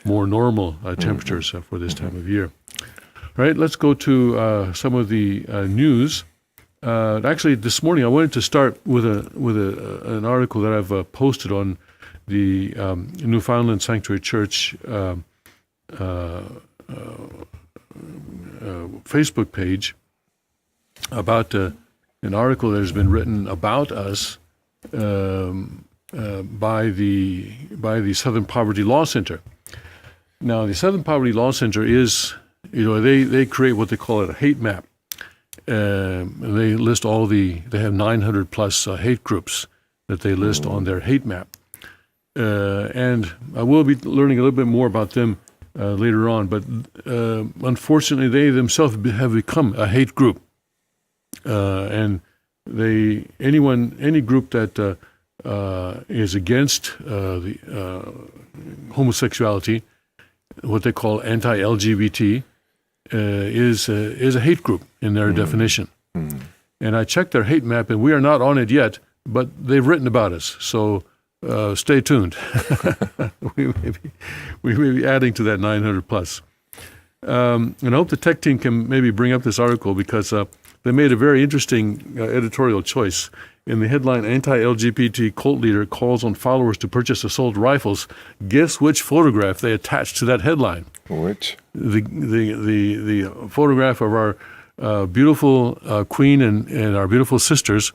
more normal temperatures for this time of year. All right, let's go to some of the news. Actually, this morning I wanted to start with an article that I've posted on the Newfoundland Sanctuary Church Facebook page about an article that has been written about us by the Southern Poverty Law Center. Now, the Southern Poverty Law Center is, they create what they call a hate map. They list they have 900 plus hate groups that they list on their hate map. And I will be learning a little bit more about them later on, but unfortunately they themselves have become a hate group. And any group that is against the homosexuality, what they call anti-LGBT, is a hate group in their definition. And I checked their hate map, and we are not on it yet, but they've written about us. So stay tuned. we may be adding to that 900 plus. And I hope the tech team can maybe bring up this article because they made a very interesting editorial choice. In the headline, anti-LGBT cult leader calls on followers to purchase assault rifles. Guess which photograph they attached to that headline? Which? The photograph of our beautiful queen and our beautiful sisters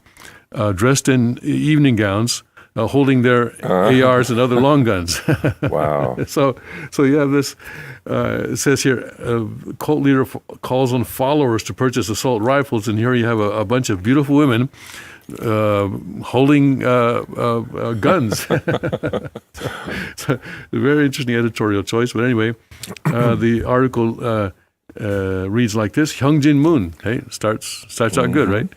dressed in evening gowns, holding their ARs and other long guns. Wow. So you have this, it says here, cult leader calls on followers to purchase assault rifles, and here you have a bunch of beautiful women holding guns. So a very interesting editorial choice. But anyway, the article reads like this: Hyungjin Moon, hey, starts out good, right?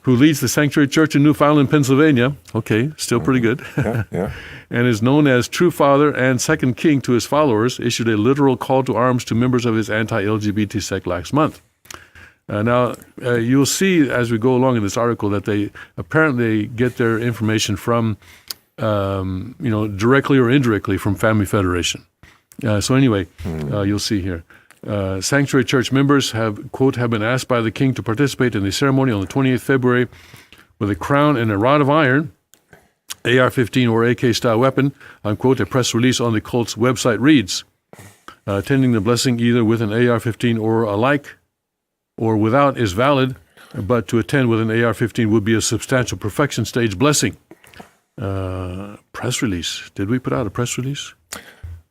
Who leads the Sanctuary Church in Newfoundland, Pennsylvania. Okay, still pretty good. Yeah. And is known as True Father and Second King to his followers, issued a literal call to arms to members of his anti-LGBT sect last month. Now, you'll see as we go along in this article that they apparently get their information from, directly or indirectly from Family Federation. So anyway, you'll see here. Sanctuary Church members have been asked by the king to participate in the ceremony on the 28th February with a crown and a rod of iron, AR-15 or AK-style weapon, unquote. A press release on the cult's website reads, attending the blessing either with an AR-15 or alike or without is valid, but to attend with an AR-15 would be a substantial perfection stage blessing. Press release. Did we put out a press release?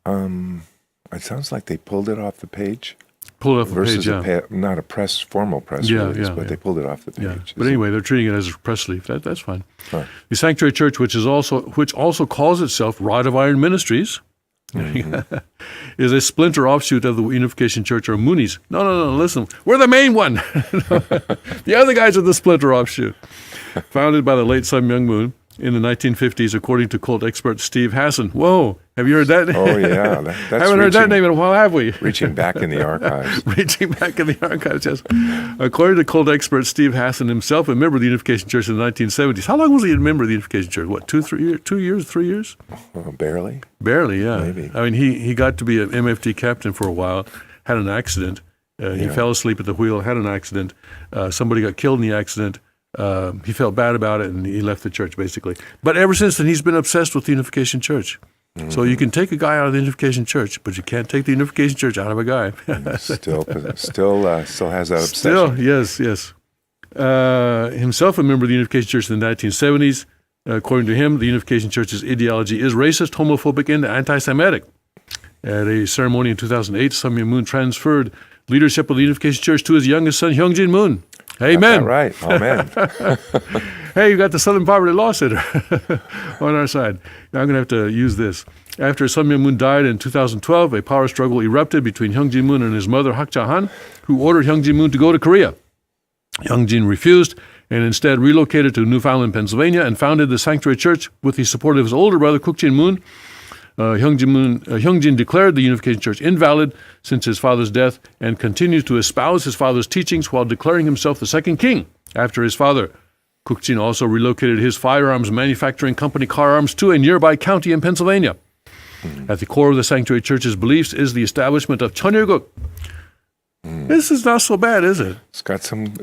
It sounds like they pulled it off the page. Pulled it off the page, yeah. Not a formal press release, but they pulled it off the page. Yeah. But anyway, they're treating it as a press release. That's fine. Right. The Sanctuary Church, which also calls itself Rod of Iron Ministries, is a splinter offshoot of the Unification Church, or Moonies. No, listen. We're the main one. The other guys are the splinter offshoot. Founded by the late Sun Myung Moon in the 1950s, according to cult expert Steve Hassan. Whoa, have you heard that? Oh, yeah. That's haven't heard that name in a while, have we? Reaching back in the archives. Reaching back in the archives, yes. According to cult expert Steve Hassan himself, a member of the Unification Church in the 1970s. How long was he a member of the Unification Church? What, 2 years, 3 years? Barely. Barely, yeah. Maybe. I mean, he got to be an MFT captain for a while, had an accident. He fell asleep at the wheel, had an accident. Somebody got killed in the accident. He felt bad about it, and he left the church, basically. But ever since then, he's been obsessed with the Unification Church. So you can take a guy out of the Unification Church, but you can't take the Unification Church out of a guy. Still has that obsession. Still, yes. Himself a member of the Unification Church in the 1970s. According to him, the Unification Church's ideology is racist, homophobic, and anti-Semitic. At a ceremony in 2008, Sun Myung Moon transferred leadership of the Unification Church to his youngest son, Hyungjin Moon. Amen. Right. Amen. Hey, you got the Southern Poverty Law Center on our side. Now I'm going to have to use this. After Sun Myung Moon died in 2012, a power struggle erupted between Hyungjin Moon and his mother, Hak Ja-han, who ordered Hyungjin Moon to go to Korea. Hyungjin refused and instead relocated to Newfoundland, Pennsylvania, and founded the Sanctuary Church with the support of his older brother, Kukjin Moon. Hyungjin declared the Unification Church invalid since his father's death and continues to espouse his father's teachings while declaring himself the second king after his father. Kukjin also relocated his firearms manufacturing company, Car Arms, to a nearby county in Pennsylvania. At the core of the Sanctuary Church's beliefs is the establishment of 천일국. This is not so bad, is it? It's got some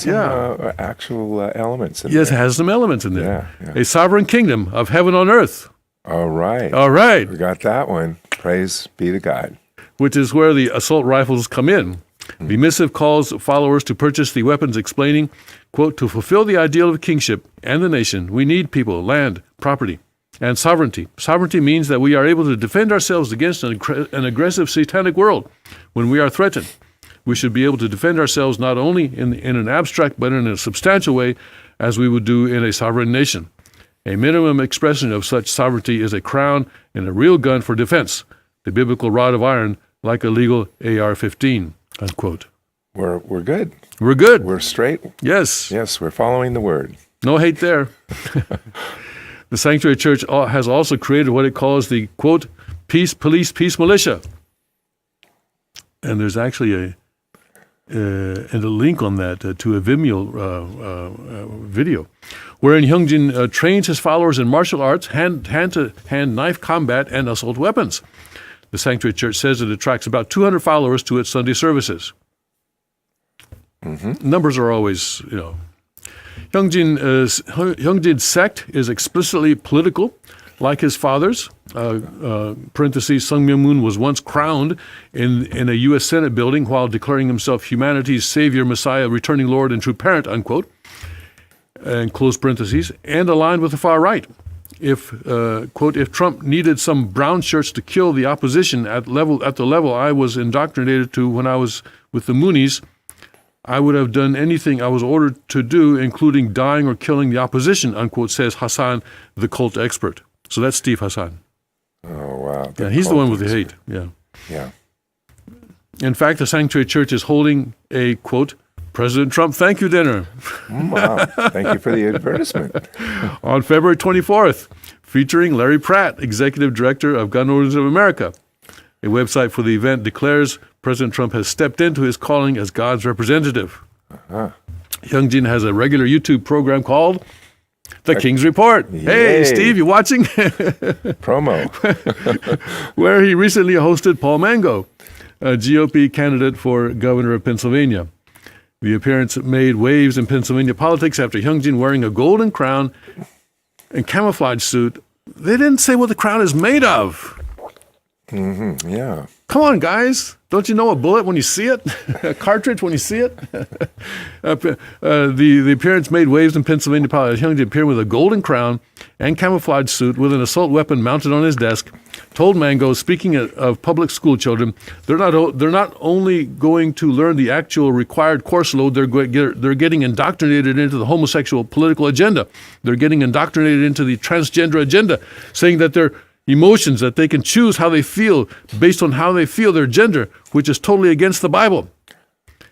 Yeah. actual elements in Yes, it there. has some elements in there. Yeah. A sovereign kingdom of heaven on earth. All right. All right. We got that one. Praise be to God. Which is where the assault rifles come in. The missive calls followers to purchase the weapons, explaining, quote, to fulfill the ideal of kingship and the nation, we need people, land, property, and sovereignty. Sovereignty means that we are able to defend ourselves against an aggressive satanic world when we are threatened. We should be able to defend ourselves not only in an abstract but in a substantial way as we would do in a sovereign nation. A minimum expression of such sovereignty is a crown and a real gun for defense, the biblical rod of iron like a legal AR-15, unquote. We're good. We're good. We're straight. Yes. Yes, we're following the word. No hate there. The Sanctuary Church has also created what it calls the, quote, peace police, peace militia. And there's actually a link on that to a Vimeo video, wherein Hyungjin trains his followers in martial arts, hand-to-hand knife combat, and assault weapons. The Sanctuary Church says it attracts about 200 followers to its Sunday services. Numbers are always, Hyungjin's sect is explicitly political, like his father's. Parentheses, Sung Myung-moon was once crowned in a U.S. Senate building while declaring himself humanity's savior, Messiah, returning Lord, and true parent, unquote, and close parentheses, and aligned with the far right. If, quote, if Trump needed some brown shirts to kill the opposition at the level I was indoctrinated to when I was with the Moonies, I would have done anything I was ordered to do, including dying or killing the opposition, unquote, says Hassan, the cult expert. So that's Steve Hassan. Oh, wow. Yeah, he's the one with the hate. Yeah. Yeah. In fact, the Sanctuary Church is holding a, quote, President Trump thank you dinner Wow. Thank you for the advertisement. on February 24th, featuring Larry Pratt, Executive Director of Gun Owners of America. A website for the event declares President Trump has stepped into his calling as God's representative. Hyungjin has a regular YouTube program called The King's Report. Hey, Yay. Steve, you watching? Promo. Where he recently hosted Paul Mango, a GOP candidate for governor of Pennsylvania. The appearance made waves in Pennsylvania politics after Hyungjin, wearing a golden crown and camouflage suit. They didn't say what the crown is made of. Yeah. Come on, guys. Don't you know a bullet when you see it? A cartridge when you see it? The appearance made waves in Pennsylvania politics. Hyungjin appeared with a golden crown and camouflage suit with an assault weapon mounted on his desk. Told Mango, speaking of public school children, they're not only going to learn the actual required course load, they're getting indoctrinated into the homosexual political agenda. They're getting indoctrinated into the transgender agenda, saying that they're emotions, that they can choose how they feel based on how they feel their gender, which is totally against the Bible.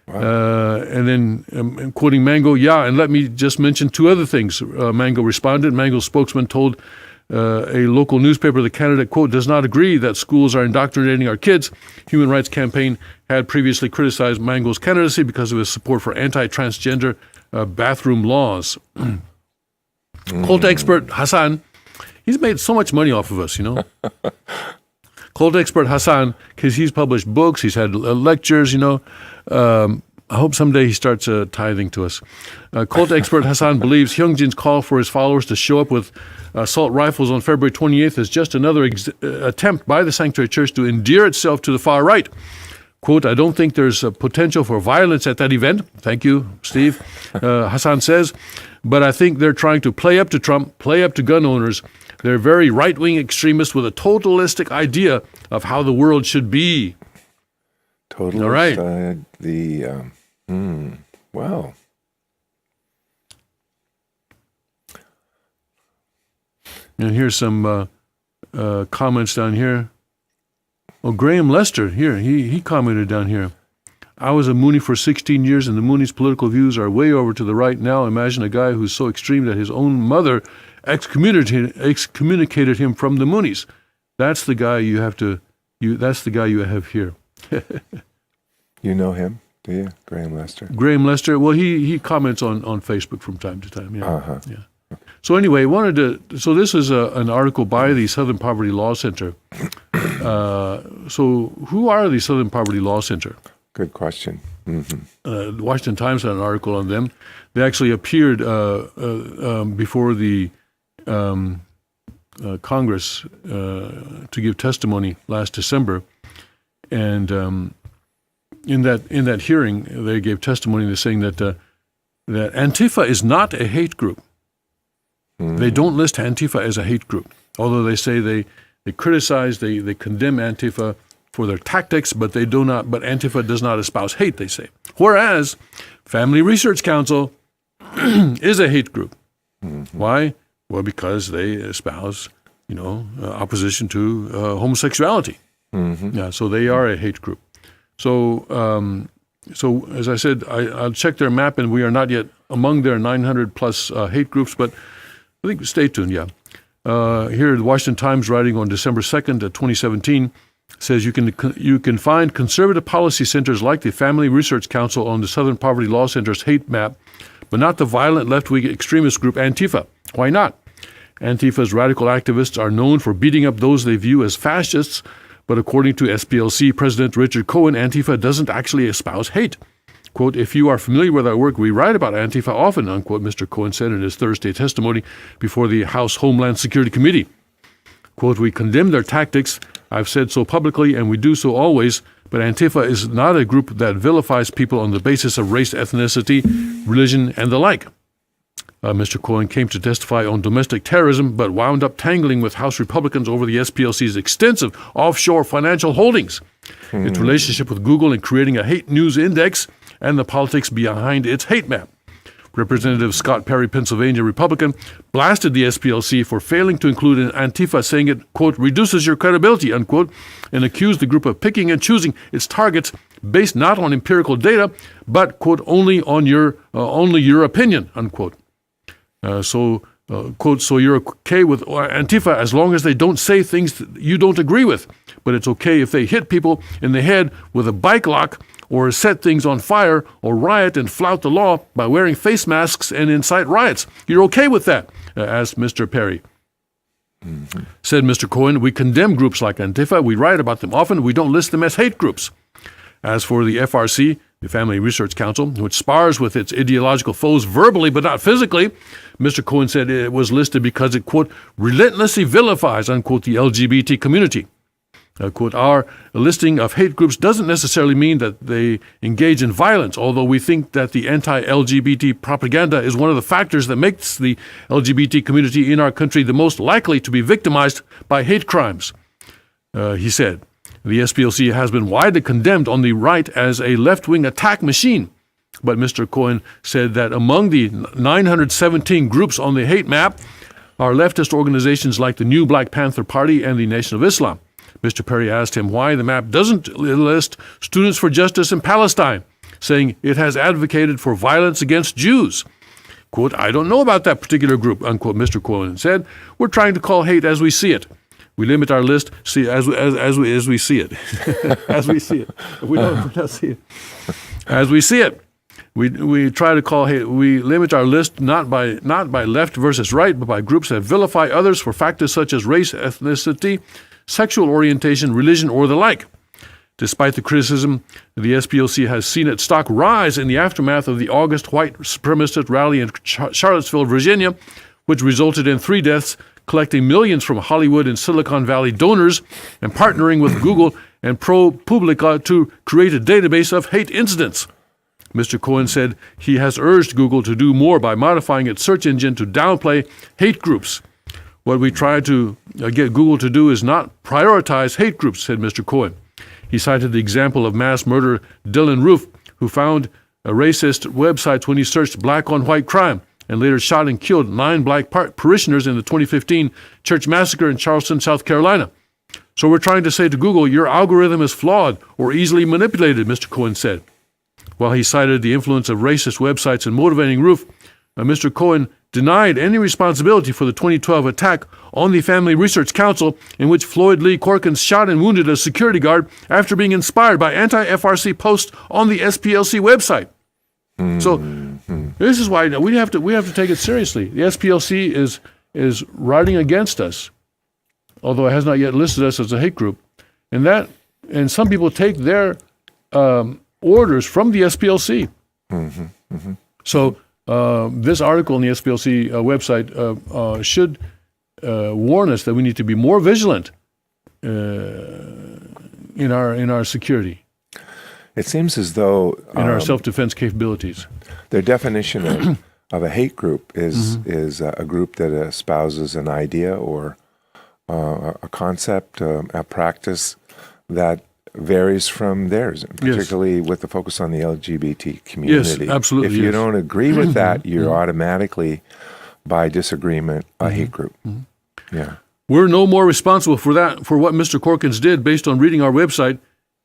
Wow. And then quoting Mango, and let me just mention two other things. Mango responded. Mango's spokesman told a local newspaper the candidate, quote, does not agree that schools are indoctrinating our kids. Human Rights Campaign had previously criticized Mango's candidacy because of his support for anti-transgender bathroom laws. Cult expert Hassan, he's made so much money off of us, Cult expert Hassan, because he's published books, he's had lectures, I hope someday he starts tithing to us. Cult expert Hassan believes Hyungjin's call for his followers to show up with assault rifles on February 28th is just another attempt by the Sanctuary Church to endear itself to the far right. Quote, I don't think there's a potential for violence at that event. Thank you, Steve. Hassan says, but I think they're trying to play up to Trump, play up to gun owners. They're very right-wing extremists with a totalistic idea of how the world should be. Totally. All right. Wow. And here's some comments down here. Oh, Graham Lester, here, he commented down here. I was a Moonie for 16 years, and the Moonies' political views are way over to the right now. Imagine a guy who's so extreme that his own mother excommunicated him from the Moonies. That's the guy that's the guy you have here. You know him, do you, Graham Lester? Graham Lester, well, he comments on Facebook from time to time. Yeah. Uh-huh. Yeah. So anyway, so this is an article by the Southern Poverty Law Center. So who are the Southern Poverty Law Center? Good question. The Washington Times had an article on them. They actually appeared before the Congress to give testimony last December, and in that hearing, they gave testimony saying that that Antifa is not a hate group. They don't list Antifa as a hate group, although they say they criticize, they condemn Antifa for their tactics, but they do not. But Antifa does not espouse hate, they say. Whereas Family Research Council is a hate group. Why? Well, because they espouse, opposition to homosexuality. Yeah, so they are a hate group. So, as I said, I'll check their map, and we are not yet among their 900 plus hate groups. But I think stay tuned. Yeah, here the Washington Times, writing on December 2nd, 2017. Says you can find conservative policy centers like the Family Research Council on the Southern Poverty Law Center's hate map, but not the violent left-wing extremist group Antifa. Why not? Antifa's radical activists are known for beating up those they view as fascists, but according to SPLC President Richard Cohen, Antifa doesn't actually espouse hate. Quote, "If you are familiar with our work, we write about Antifa often," unquote, Mr. Cohen said in his Thursday testimony before the House Homeland Security Committee. Quote, "We condemn their tactics. I've said so publicly, and we do so always, but Antifa is not a group that vilifies people on the basis of race, ethnicity, religion, and the like." Mr. Cohen came to testify on domestic terrorism, but wound up tangling with House Republicans over the SPLC's extensive offshore financial holdings, its relationship with Google in creating a hate news index, and the politics behind its hate map. Representative Scott Perry, Pennsylvania Republican, blasted the SPLC for failing to include an Antifa, saying it, quote, "reduces your credibility," unquote, and accused the group of picking and choosing its targets based not on empirical data, but, quote, only your opinion, unquote. Quote, "So you're okay with Antifa as long as they don't say things that you don't agree with, but it's okay if they hit people in the head with a bike lock or set things on fire or riot and flout the law by wearing face masks and incite riots. You're okay with that," asked Mr. Perry. Said Mr. Cohen, "We condemn groups like Antifa. We write about them often. We don't list them as hate groups." As for the FRC, the Family Research Council, which spars with its ideological foes verbally but not physically, Mr. Cohen said it was listed because it, quote, "relentlessly vilifies," unquote, the LGBT community. Quote, "Our listing of hate groups doesn't necessarily mean that they engage in violence, although we think that the anti-LGBT propaganda is one of the factors that makes the LGBT community in our country the most likely to be victimized by hate crimes," he said. The SPLC has been widely condemned on the right as a left-wing attack machine. But Mr. Cohen said that among the 917 groups on the hate map are leftist organizations like the New Black Panther Party and the Nation of Islam. Mr. Perry asked him why the map doesn't list Students for Justice in Palestine, saying it has advocated for violence against Jews. Quote, "I don't know about that particular group," unquote, Mr. Cohen said. "We're trying to call hate as we see it. We limit our list as we see it." As we see it. We don't see it. As we see it. We try to call hate. We limit our list not by left versus right, but by groups that vilify others for factors such as race, ethnicity, sexual orientation, religion, or the like. Despite the criticism, the SPLC has seen its stock rise in the aftermath of the August white supremacist rally in Charlottesville, Virginia, which resulted in 3 deaths, collecting millions from Hollywood and Silicon Valley donors, and partnering with Google and ProPublica to create a database of hate incidents. Mr. Cohen said he has urged Google to do more by modifying its search engine to downplay hate groups. "What we try to get Google to do is not prioritize hate groups," said Mr. Cohen. He cited the example of mass murderer Dylan Roof, who found racist websites when he searched black on white crime, and later shot and killed 9 black parishioners in the 2015 church massacre in Charleston, South Carolina. "So we're trying to say to Google, your algorithm is flawed or easily manipulated," Mr. Cohen said. While he cited the influence of racist websites in motivating Roof, Mr. Cohen denied any responsibility for the 2012 attack on the Family Research Council, in which Floyd Lee Corkins shot and wounded a security guard after being inspired by anti-FRC posts on the SPLC website. So This is why we have to take it seriously. The SPLC is writing against us, although it has not yet listed us as a hate group, and some people take their orders from the SPLC. So this article on the SPLC website should warn us that we need to be more vigilant in our security, It seems as though in our self-defense capabilities. their definition of a hate group is a group that espouses an idea or a concept, a practice that varies from theirs, particularly with the focus on the LGBT community. Yes, absolutely. If you don't agree with that, you're automatically, by disagreement, a hate group. Yeah. We're no more responsible for what Mr. Corkins did based on reading our website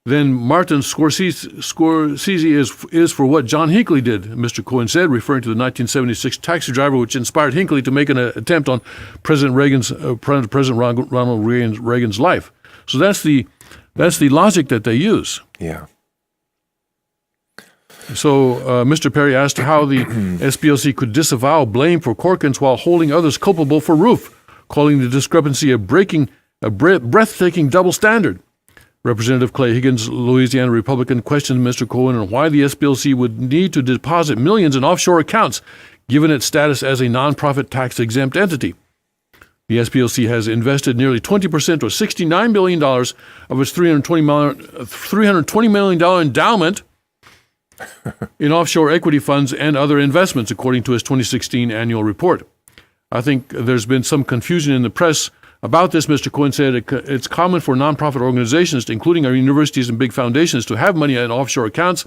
than Martin Scorsese is for what John Hinckley did, Mr. Cohen said, referring to the 1976 taxi driver which inspired Hinckley to make an attempt on President Ronald Reagan's life. So that's the logic that they use. Yeah. So Mr. Perry asked how the SPLC could disavow blame for Corkins while holding others culpable for Roof, calling the discrepancy a breathtaking double standard. Representative Clay Higgins, Louisiana Republican, questioned Mr. Cohen on why the SPLC would need to deposit millions in offshore accounts, given its status as a nonprofit tax-exempt entity. The SPLC has invested nearly 20% or $69 billion of its $320 million endowment in offshore equity funds and other investments, according to its 2016 annual report. I think there's been some confusion in the press about this. Mr. Cohen said it's common for nonprofit organizations, including our universities and big foundations, to have money in offshore accounts.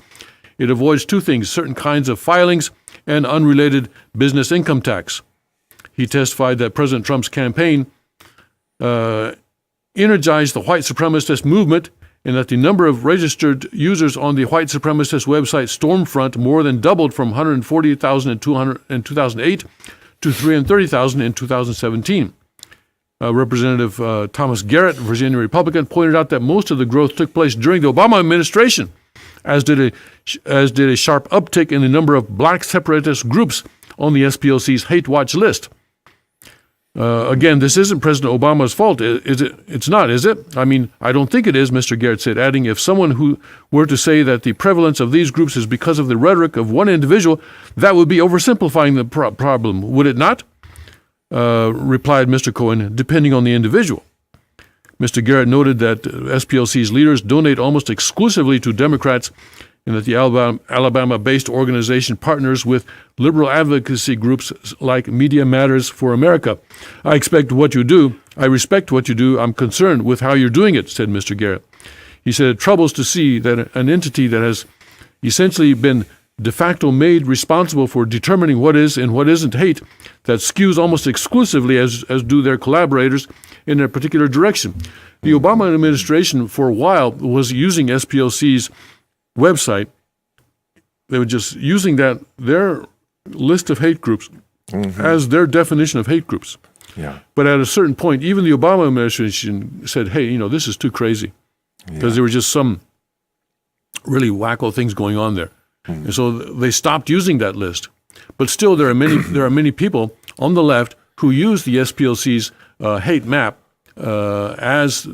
It avoids two things: certain kinds of filings and unrelated business income tax. He testified that President Trump's campaign energized the white supremacist movement and that the number of registered users on the white supremacist website Stormfront more than doubled from 148,000 in 2008 to 330,000 in 2017. Representative Thomas Garrett, Virginia Republican, pointed out that most of the growth took place during the Obama administration, as did a sharp uptick in the number of black separatist groups on the SPLC's hate watch list. Again, this isn't President Obama's fault, is it? It's not, is it? I mean, I don't think it is, Mr. Garrett said, adding, if someone who were to say that the prevalence of these groups is because of the rhetoric of one individual, that would be oversimplifying the problem, would it not? Replied Mr. Cohen, depending on the individual. Mr. Garrett noted that SPLC's leaders donate almost exclusively to Democrats and that the Alabama-based organization partners with liberal advocacy groups like Media Matters for America. I respect what you do. I'm concerned with how you're doing it, said Mr. Garrett. He said it troubles to see that an entity that has essentially been de facto made responsible for determining what is and what isn't hate, that skews almost exclusively, as do their collaborators, in a particular direction. The Obama administration, for a while, was using SPLC's website. They were just using their list of hate groups as their definition of hate groups. Yeah. But at a certain point, even the Obama administration said, hey, this is too crazy, because there were just some really wacko things going on there. And so they stopped using that list. But still, there are many people on the left who use the SPLC's hate map as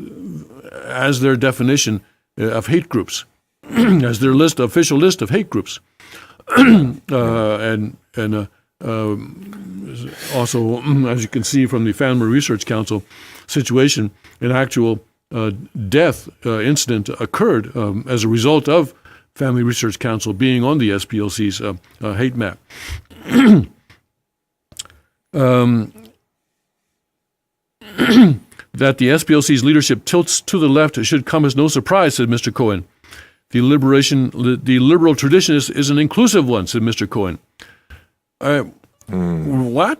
their definition of hate groups, as their official list of hate groups, and also, as you can see from the Family Research Council situation, an actual death incident occurred as a result of Family Research Council being on the SPLC's hate map. That the SPLC's leadership tilts to the left should come as no surprise, said Mr. Cohen. The liberal tradition is an inclusive one, said Mr. Cohen. What?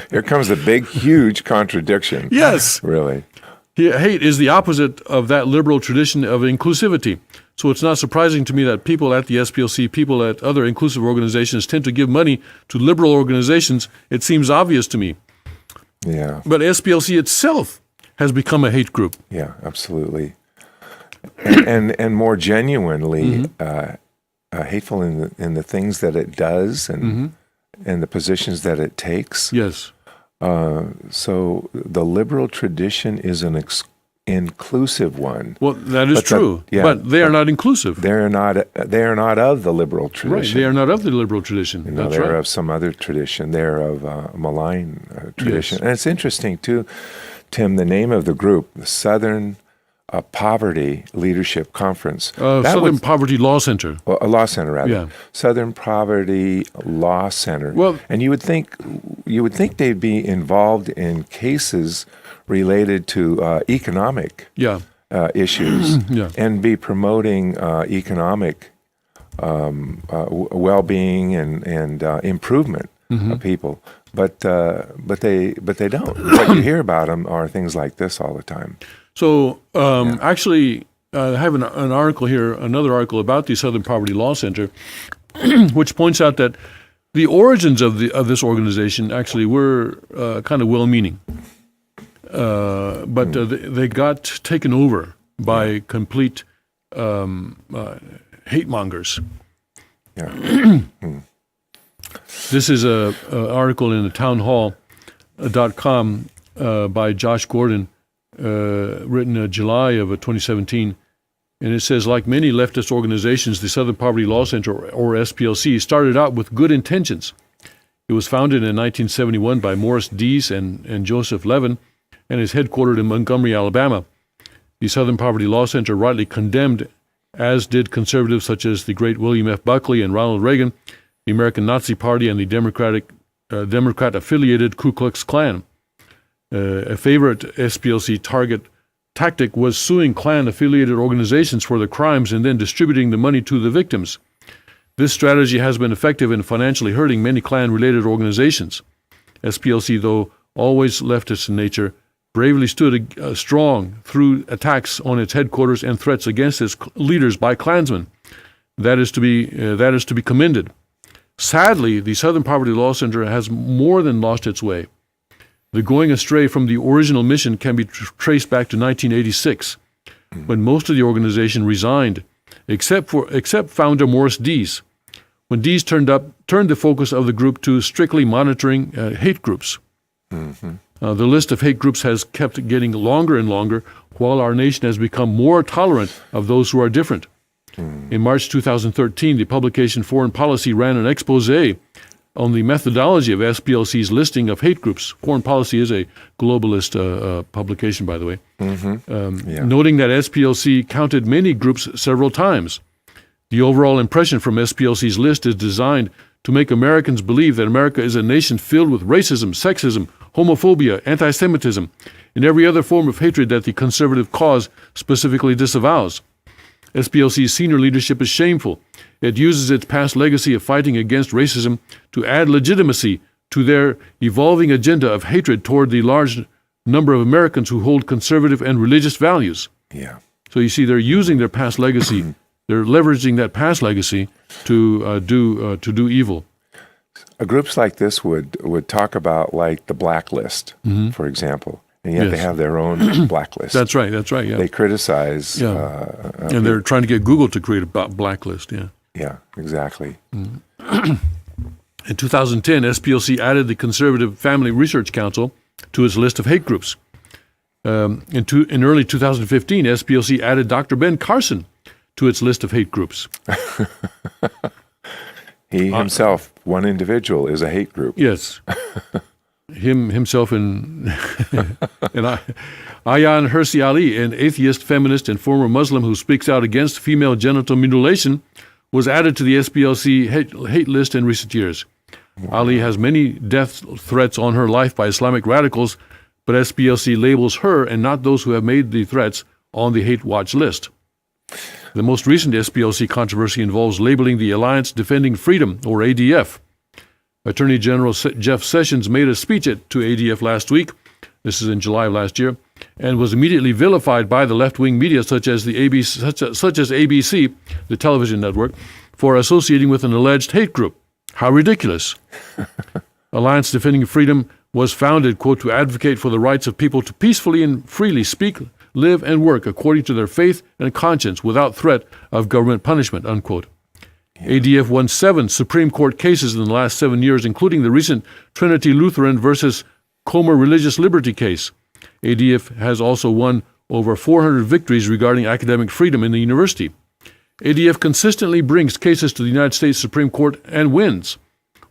Here comes a big, huge contradiction. Yes. Really. Hate is the opposite of that liberal tradition of inclusivity. So it's not surprising to me that people at the SPLC, people at other inclusive organizations tend to give money to liberal organizations. It seems obvious to me. Yeah. But SPLC itself has become a hate group. Yeah, absolutely. And more genuinely, a hateful in the things that it does and the positions that it takes. Yes. So the liberal tradition is an inclusive one. Well, that is true, yeah, but they are not inclusive. They are not of the liberal tradition. Right, they are not of the liberal tradition. You know, That's they're right. of some other tradition. They're of malign tradition. Yes. And it's interesting, too, Tim, the name of the group, the Southern Poverty Leadership Conference. Southern Poverty Law Center. Well, a law center, rather. Yeah. Southern Poverty Law Center. Well, and you would think they'd be involved in cases related to economic yeah, issues yeah. and be promoting economic well-being and improvement of people. But they don't. What you hear about them are things like this all the time. So actually, I have an article here, another article about the Southern Poverty Law Center, which points out that the origins of this organization actually were kind of well-meaning, but they got taken over by complete hate mongers. Yeah. This is an article in the townhall.com by Josh Gordon, written in July of 2017. And it says, like many leftist organizations, the Southern Poverty Law Center, or SPLC, started out with good intentions. It was founded in 1971 by Morris Dees and Joseph Levin, and is headquartered in Montgomery, Alabama. The Southern Poverty Law Center rightly condemned, as did conservatives such as the great William F. Buckley and Ronald Reagan, the American Nazi Party, and the Democrat-affiliated Ku Klux Klan. A favorite SPLC tactic was suing Klan-affiliated organizations for their crimes and then distributing the money to the victims. This strategy has been effective in financially hurting many Klan-related organizations. SPLC, though always leftist in nature, bravely stood strong through attacks on its headquarters and threats against its leaders by Klansmen. That is to be commended. Sadly, the Southern Poverty Law Center has more than lost its way. The going astray from the original mission can be traced back to 1986, when most of the organization resigned, except founder Morris Dees. When Dees turned the focus of the group to strictly monitoring hate groups. The list of hate groups has kept getting longer and longer, while our nation has become more tolerant of those who are different. In March 2013, the publication Foreign Policy ran an expose on the methodology of SPLC's listing of hate groups. Foreign Policy is a globalist publication, by the way, noting that SPLC counted many groups several times. The overall impression from SPLC's list is designed to make Americans believe that America is a nation filled with racism, sexism, homophobia, anti-Semitism, and every other form of hatred that the conservative cause specifically disavows. SPLC's senior leadership is shameful. It uses its past legacy of fighting against racism to add legitimacy to their evolving agenda of hatred toward the large number of Americans who hold conservative and religious values. Yeah. So you see, they're using their past legacy. They're leveraging that past legacy to do evil. Groups like this would talk about like the blacklist, for example. And yet they have their own blacklist. That's right, yeah. They criticize. And they're trying to get Google to create a blacklist, yeah. Yeah, exactly. In 2010, SPLC added the Conservative Family Research Council to its list of hate groups. In early 2015, SPLC added Dr. Ben Carson to its list of hate groups. He himself, one individual, is a hate group. Yes. Himself and Ayaan Hirsi Ali, an atheist, feminist, and former Muslim who speaks out against female genital mutilation, was added to the SPLC hate list in recent years. Wow. Ali has many death threats on her life by Islamic radicals, but SPLC labels her and not those who have made the threats on the hate watch list. The most recent SPLC controversy involves labeling the Alliance Defending Freedom, or ADF. Attorney General Jeff Sessions made a speech to ADF last week, this is in July of last year, and was immediately vilified by the left-wing media such as ABC, the television network, for associating with an alleged hate group. How ridiculous. Alliance Defending Freedom was founded, quote, to advocate for the rights of people to peacefully and freely speak, live, and work according to their faith and conscience without threat of government punishment, unquote. ADF won 7 Supreme Court cases in the last 7 years, including the recent Trinity Lutheran versus Comer religious liberty case. ADF has also won over 400 victories regarding academic freedom in the university. ADF consistently brings cases to the United States Supreme Court and wins.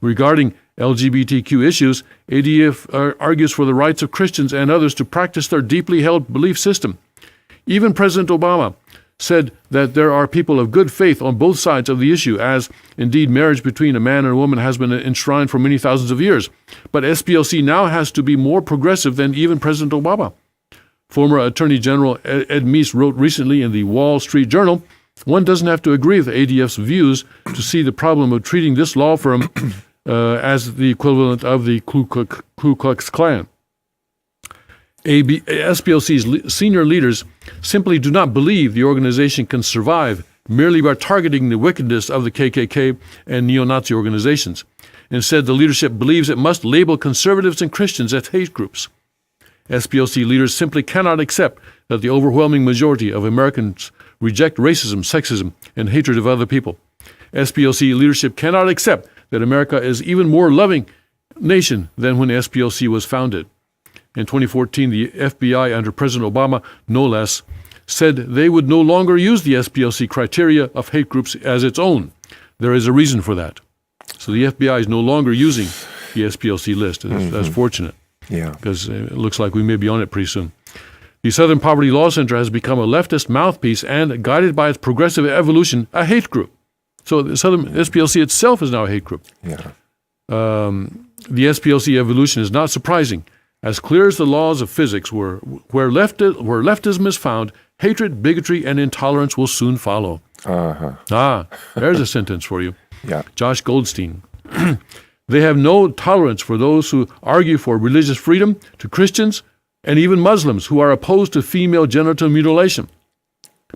Regarding LGBTQ issues, ADF argues for the rights of Christians and others to practice their deeply held belief system. Even President Obama said that there are people of good faith on both sides of the issue, as indeed marriage between a man and a woman has been enshrined for many thousands of years. But SPLC now has to be more progressive than even President Obama. Former Attorney General Ed Meese wrote recently in the Wall Street Journal, "One doesn't have to agree with ADF's views to see the problem of treating this law firm as the equivalent of the Ku Klux Klan." SPLC's senior leaders simply do not believe the organization can survive merely by targeting the wickedness of the KKK and neo-Nazi organizations. Instead, the leadership believes it must label conservatives and Christians as hate groups. SPLC leaders simply cannot accept that the overwhelming majority of Americans reject racism, sexism, and hatred of other people. SPLC leadership cannot accept that America is even more loving nation than when SPLC was founded. In 2014, the FBI, under President Obama, no less, said they would no longer use the SPLC criteria of hate groups as its own. There is a reason for that. So the FBI is no longer using the SPLC list. That's fortunate. Yeah. Because it looks like we may be on it pretty soon. The Southern Poverty Law Center has become a leftist mouthpiece and, guided by its progressive evolution, a hate group. So the Southern SPLC itself is now a hate group. Yeah. The SPLC evolution is not surprising. As clear as the laws of physics, where leftism is found, hatred, bigotry, and intolerance will soon follow. There's a sentence for you. Yeah. Josh Goldstein. They have no tolerance for those who argue for religious freedom, to Christians, and even Muslims who are opposed to female genital mutilation.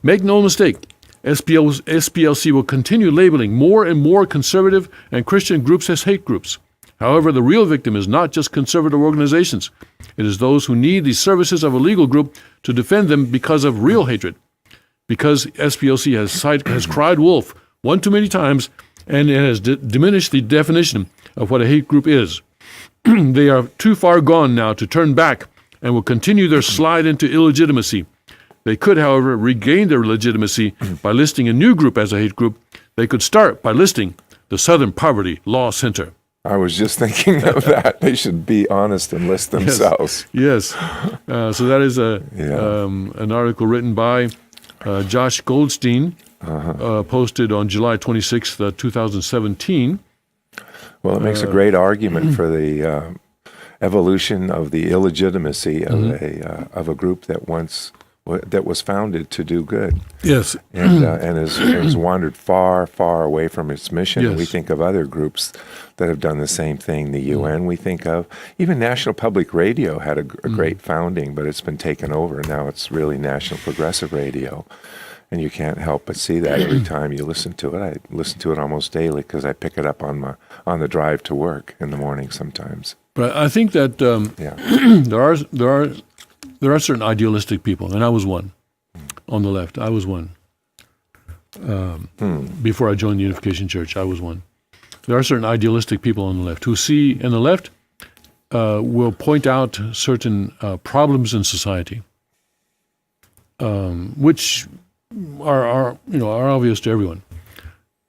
Make no mistake, SPLC will continue labeling more and more conservative and Christian groups as hate groups. However, the real victim is not just conservative organizations. It is those who need the services of a legal group to defend them because of real hatred. Because SPLC has cried wolf one too many times, and it has diminished the definition of what a hate group is. They are too far gone now to turn back and will continue their slide into illegitimacy. They could, however, regain their legitimacy by listing a new group as a hate group. They could start by listing the Southern Poverty Law Center. I was just thinking of that. They should be honest and list themselves. Yes. So that is an article written by Josh Goldstein, posted on July 26th, 2017. Well, it makes a great argument for the evolution of the illegitimacy of a group that was founded to do good. Yes. And has wandered far, far away from its mission. Yes. We think of other groups that have done the same thing. The UN, we think of. Even National Public Radio had a great founding, but it's been taken over. Now it's really National Progressive Radio. And you can't help but see that every time you listen to it. I listen to it almost daily because I pick it up on the drive to work in the morning sometimes. But I think that there are certain idealistic people, and I was one on the left. I was one. Before I joined the Unification Church, I was one. There are certain idealistic people on the left who see, and the left will point out certain problems in society, which are obvious to everyone.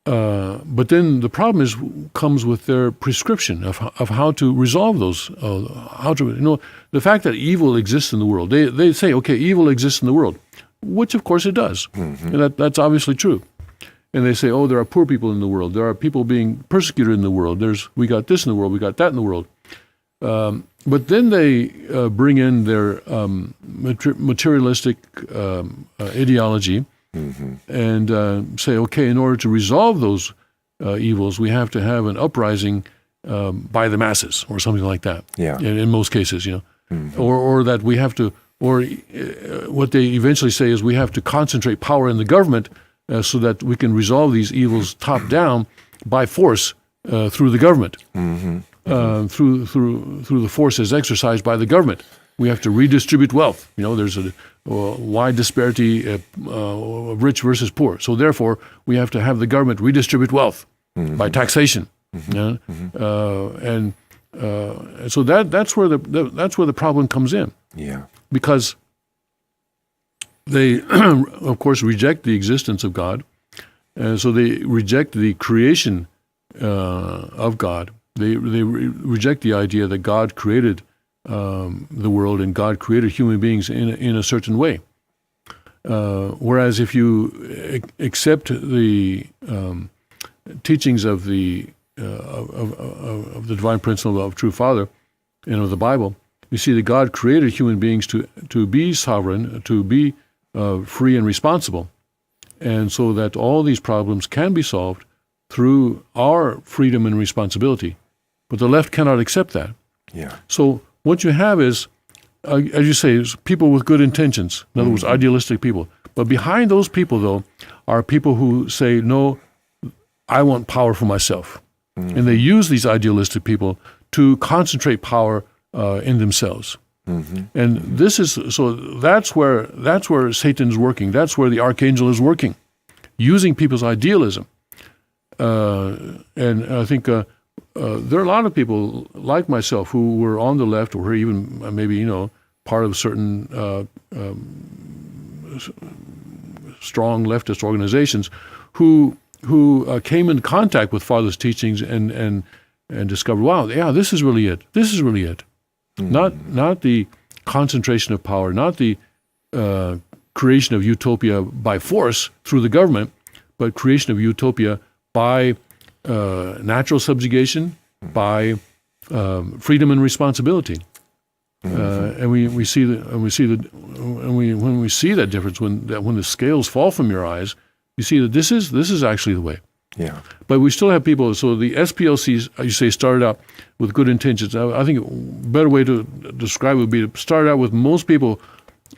But then the problem comes with their prescription of how to resolve those. The fact that evil exists in the world. They say, okay, evil exists in the world, which of course it does, and that's obviously true. And they say, oh, there are poor people in the world. There are people being persecuted in the world. We got this in the world. We got that in the world. But then they bring in their materialistic ideology. And say, okay, in order to resolve those evils, we have to have an uprising by the masses, or something like that. Yeah. In most cases, or that we have to, or what they eventually say is we have to concentrate power in the government so that we can resolve these evils top down by force through the government, through the forces exercised by the government. we have to redistribute wealth. There's a wide disparity of rich versus poor. So therefore, we have to have the government redistribute wealth by taxation. And so that's where the problem comes in. Yeah. Because they, of course, reject the existence of God. So they reject the creation of God. They reject the idea that God created the world and God created human beings in a certain way. Whereas if you accept the teachings of the divine principle of true Father and of the Bible, you see that God created human beings to be sovereign, to be free and responsible, and so that all these problems can be solved through our freedom and responsibility. But the left cannot accept that. Yeah. So what you have is, as you say, is people with good intentions. In other words, idealistic people. But behind those people, though, are people who say, no, I want power for myself. And they use these idealistic people to concentrate power in themselves. And this is, so that's where Satan's working. That's where the archangel is working, using people's idealism. And I think there are a lot of people like myself who were on the left, or even maybe part of certain strong leftist organizations who came in contact with Father's teachings and discovered, wow, yeah, this is really it. This is really it. Not the concentration of power, not the creation of utopia by force through the government, but creation of utopia by natural subjugation, by freedom and responsibility. And when we see that difference, when the scales fall from your eyes, you see that this is actually the way. Yeah. But we still have people. So the SPLCs, you say, started out with good intentions. I think a better way to describe it would be to start out with most people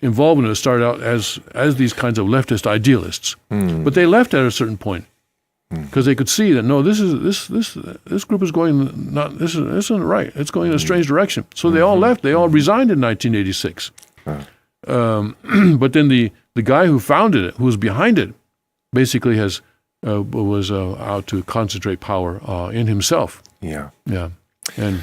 involved in it started out as these kinds of leftist idealists. But they left at a certain point because they could see that no, this group is going not this isn't right. It's going in a strange direction. So they all left. They all resigned in 1986. But then the guy who founded it, who was behind it, basically was out to concentrate power in himself. Yeah. And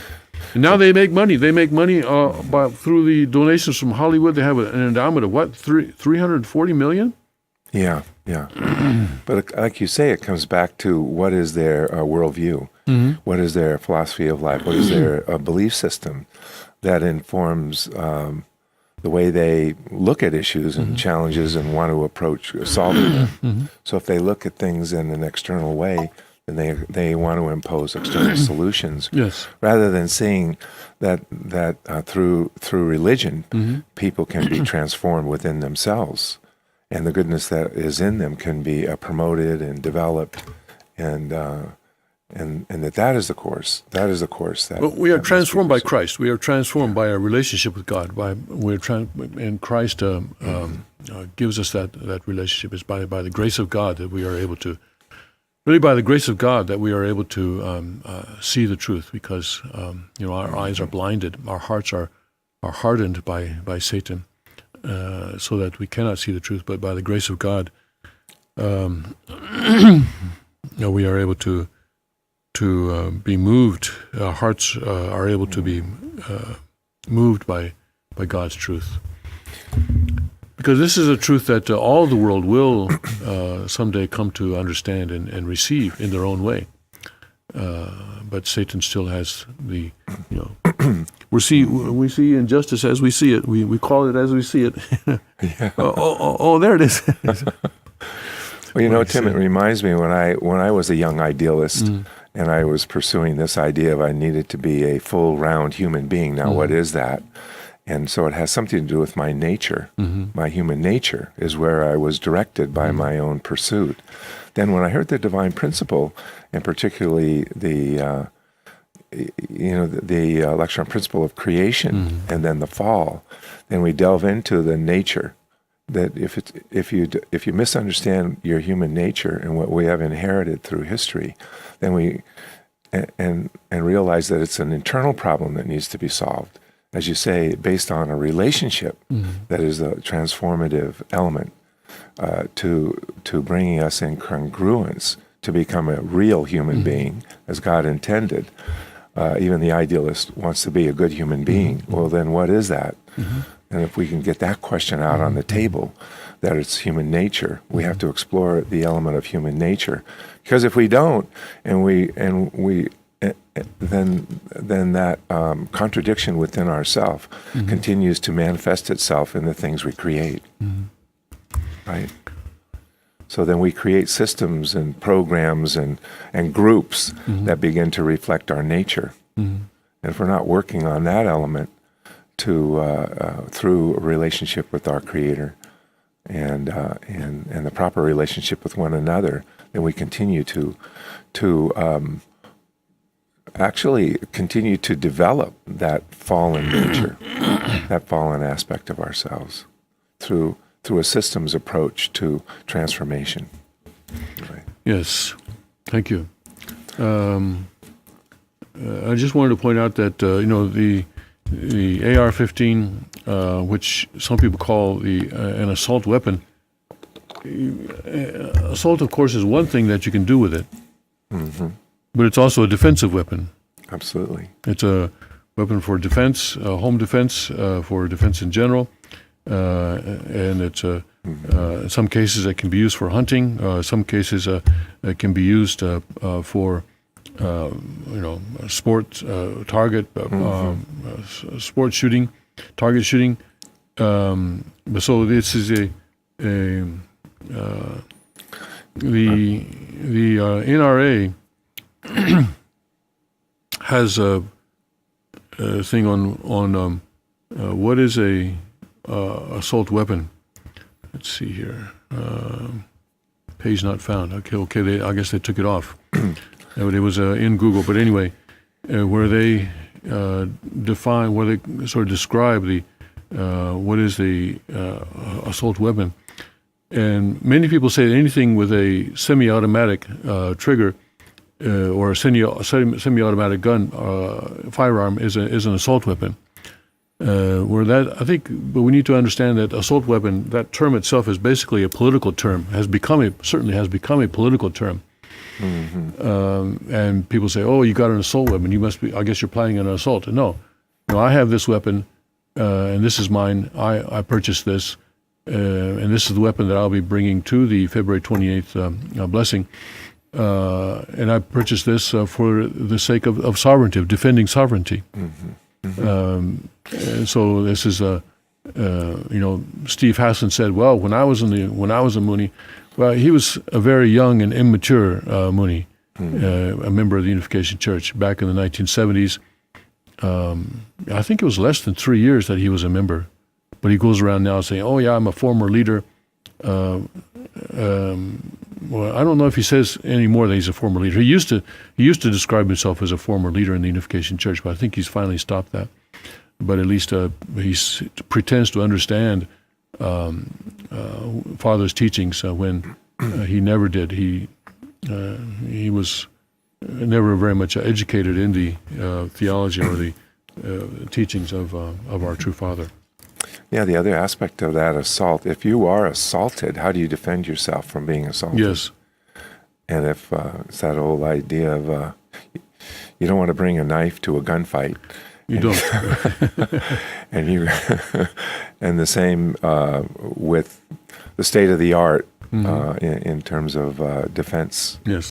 now they make money. They make money through the donations from Hollywood. They have an endowment of what, $340 million? Yeah. But like you say, it comes back to what is their worldview? What is their philosophy of life? What is their belief system that informs the way they look at issues and challenges and want to approach solving them. So if they look at things in an external way, then they want to impose external solutions. Yes. Rather than seeing that through religion, people can be transformed within themselves, and the goodness that is in them can be promoted and developed, and that is the course. That is the course that. Well, we are transformed by Christ. We are transformed by our relationship with God. And Christ gives us that relationship. It's by the grace of God that we are able to. Really, by the grace of God that we are able to see the truth, because our eyes are blinded, our hearts are hardened by Satan, so that we cannot see the truth. But by the grace of God, we are able to be moved. Our hearts are able to be moved by God's truth. Because this is a truth that all the world will someday come to understand and receive in their own way. But Satan still has the, we see injustice as we see it. We call it as we see it. Yeah. Oh, there it is. Well, Tim, it reminds me when I was a young idealist and I was pursuing this idea of I needed to be a full, round human being. Now, what is that? And so it has something to do with my nature. My human nature is where I was directed by my own pursuit. Then when I heard the divine principle, and particularly the lecture on principle of creation and then the fall, then we delve into the nature. That if you misunderstand your human nature and what we have inherited through history, then we and realize that it's an internal problem that needs to be solved. as you say, based on a relationship that is a transformative element to bringing us in congruence to become a real human being as God intended. Even the idealist wants to be a good human being. Well, then what is that? And if we can get that question out on the table, that it's human nature, we have to explore the element of human nature. Because if we don't, then that contradiction within ourselves continues to manifest itself in the things we create. Right? So then we create systems and programs and groups that begin to reflect our nature. And if we're not working on that element through a relationship with our Creator and the proper relationship with one another, then we continue to actually continue to develop that fallen nature, that fallen aspect of ourselves through a systems approach to transformation. Right. Yes, thank you. I just wanted to point out that the AR-15, which some people call an assault weapon. Assault, of course, is one thing that you can do with it, but it's also a defensive weapon. Absolutely. It's a weapon for defense, home defense, for defense in general. And it's in some cases it can be used for hunting. Some cases it can be used for sport target, sport shooting, target shooting. So this is the NRA has a thing on what is a assault weapon. Let's see here. Page not found. Okay. I guess they took it off. It was in Google, but anyway, where they define, where they sort of describe what is the assault weapon, and many people say that anything with a semi-automatic trigger or a semi-automatic gun firearm is an assault weapon. But we need to understand that assault weapon, that term itself is basically a political term, certainly has become a political term. And people say, oh, you got an assault weapon, I guess you're planning an assault. No, I have this weapon, and this is mine, I purchased this, and this is the weapon that I'll be bringing to the February 28th blessing. And I purchased this for the sake of sovereignty, of defending sovereignty. And so this is Steve Hassan said, well, when I was a Moonie, well, he was a very young and immature Moonie, a member of the Unification Church back in the 1970s. I think it was less than 3 years that he was a member, but he goes around now saying, oh yeah, I'm a former leader. Well, I don't know if he says anymore that he's a former leader. He used to describe himself as a former leader in the Unification Church, but I think he's finally stopped that. But at least he pretends to understand Father's teachings when he never did. He was never very much educated in the theology or the teachings of our true Father. Yeah, the other aspect of that assault, if you are assaulted, how do you defend yourself from being assaulted? Yes. And if it's that old idea of you don't want to bring a knife to a gunfight. You don't. And the same with the state of the art in terms of defense. Yes.